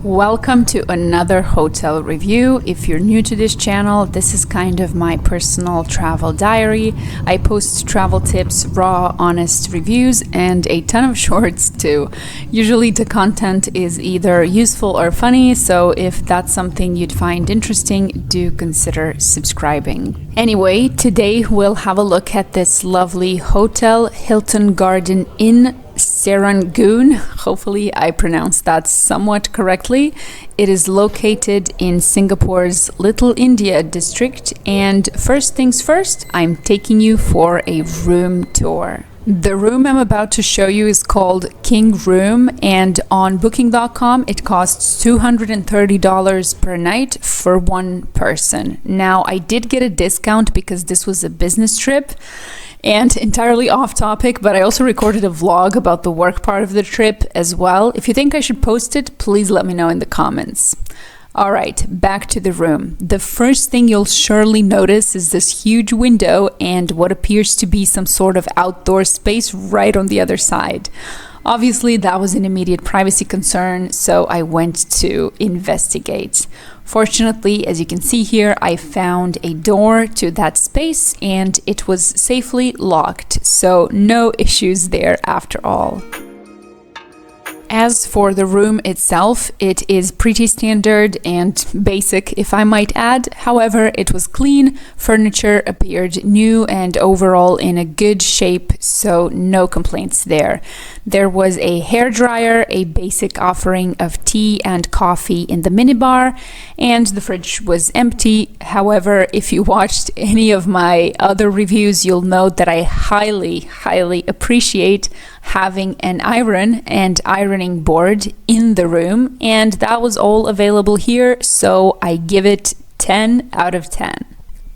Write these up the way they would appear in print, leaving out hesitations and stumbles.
Welcome to another hotel review. If you're new to this channel, this is kind of my personal travel diary. I post travel tips, raw, honest reviews, and a ton of shorts too. Usually the content is either useful or funny, so if that's something you'd find interesting, do consider subscribing. Anyway, today we'll have a look at this lovely hotel, Hilton Garden Inn Serangoon. Hopefully I pronounced that somewhat correctly. It is located in Singapore's Little India district, and first things first, I'm taking you for a room tour. The room I'm about to show you is called King Room, and on booking.com it costs $230 per night for one person. Now, I did get a discount because this was a business trip. And entirely off topic, but I also recorded a vlog about the work part of the trip as well. If you think I should post it, please let me know in the comments. All right, back to the room. The first thing you'll surely notice is this huge window and what appears to be some sort of outdoor space right on the other side. Obviously, that was an immediate privacy concern, so I went to investigate. Fortunately, as you can see here, I found a door to that space and it was safely locked, so no issues there after all. As for the room itself, it is pretty standard and basic, if I might add. However, it was clean, furniture appeared new and overall in a good shape, so no complaints there. There was a hairdryer, a basic offering of tea and coffee in the minibar, and the fridge was empty. However, if you watched any of my other reviews, you'll know that I highly appreciate having an iron and ironing board in the room, and that was all available here, so I give it 10 out of 10.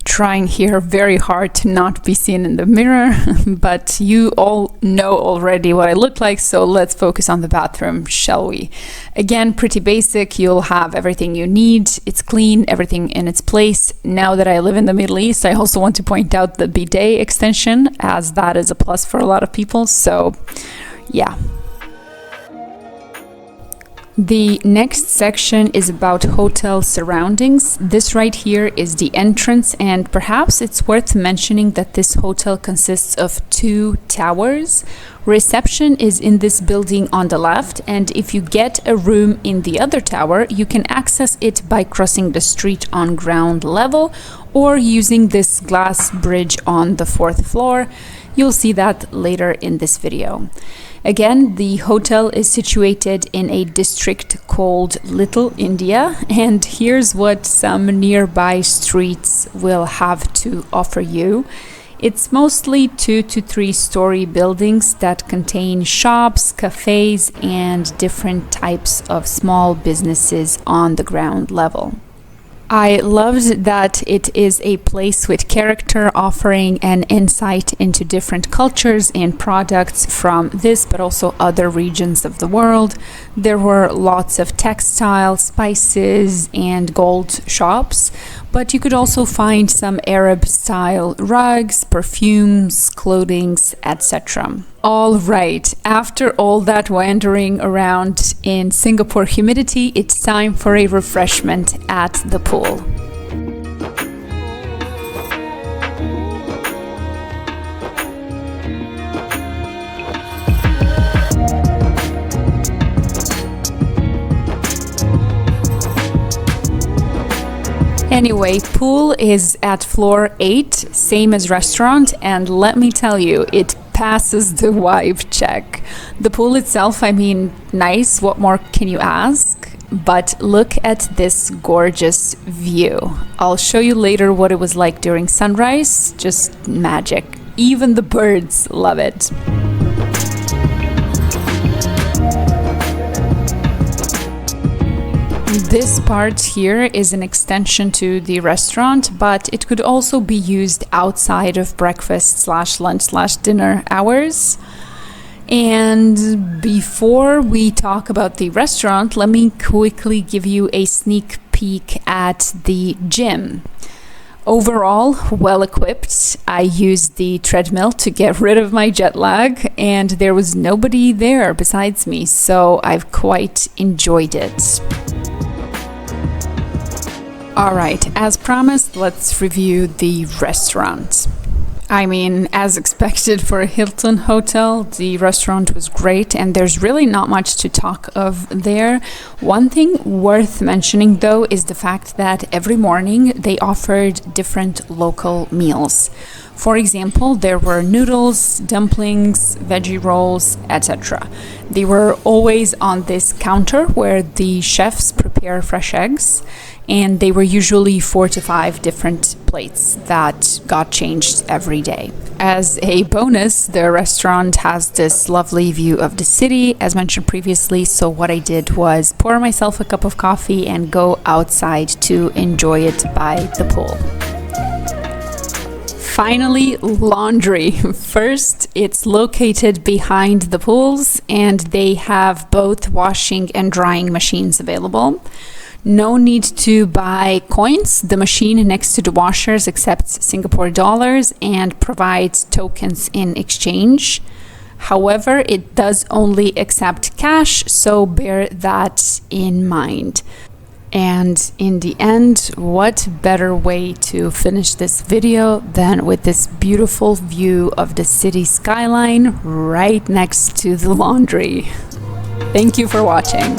Trying here very hard to not be seen in the mirror, but you all know already what I look like, so let's focus on the bathroom, shall we? Again, pretty basic. You'll have everything you need. It's clean, everything in its place. Now that I live in the Middle East, I also want to point out the bidet extension, as that is a plus for a lot of people, so yeah. The next section is about hotel surroundings. This right here is the entrance, and perhaps it's worth mentioning that this hotel consists of 2 towers. Reception is in this building on the left, and if you get a room in the other tower, you can access it by crossing the street on ground level or using this glass bridge on the 4th floor. You'll see that later in this video. Again, the hotel is situated in a district called Little India, and here's what some nearby streets will have to offer you. It's mostly 2 to 3 story buildings that contain shops, cafes, and different types of small businesses on the ground level. I loved that it is a place with character, offering an insight into different cultures and products from this but also other regions of the world. There were lots of textile, spices, and gold shops, but you could also find some Arab style rugs, perfumes, clothings, etc. All right, after all that wandering around in Singapore humidity, it's time for a refreshment at the pool. Anyway, pool is at floor 8, same as restaurant, and let me tell you, it passes the vibe check. The pool itself, I mean, nice, what more can you ask? But look at this gorgeous view. I'll show you later what it was like during sunrise, just magic. Even the birds love it. This part here is an extension to the restaurant, but it could also be used outside of breakfast / lunch / dinner hours. And before we talk about the restaurant, let me quickly give you a sneak peek at the gym. Overall, well equipped. I used the treadmill to get rid of my jet lag, and there was nobody there besides me, so I've quite enjoyed it. Alright, as promised, let's review the restaurant. I mean, as expected for a Hilton hotel, the restaurant was great and there's really not much to talk of there. One thing worth mentioning though is the fact that every morning they offered different local meals. For example, there were noodles, dumplings, veggie rolls, etc. They were always on this counter where the chefs prepare fresh eggs, and they were usually 4 to 5 different plates that got changed every day. As a bonus, the restaurant has this lovely view of the city, as mentioned previously, so what I did was pour myself a cup of coffee and go outside to enjoy it by the pool. Finally, laundry. First, it's located behind the pools and they have both washing and drying machines available. No need to buy coins. The machine next to the washers accepts Singapore dollars and provides tokens in exchange. However, it does only accept cash, so bear that in mind. And in the end, what better way to finish this video than with this beautiful view of the city skyline right next to the laundry. Thank you for watching.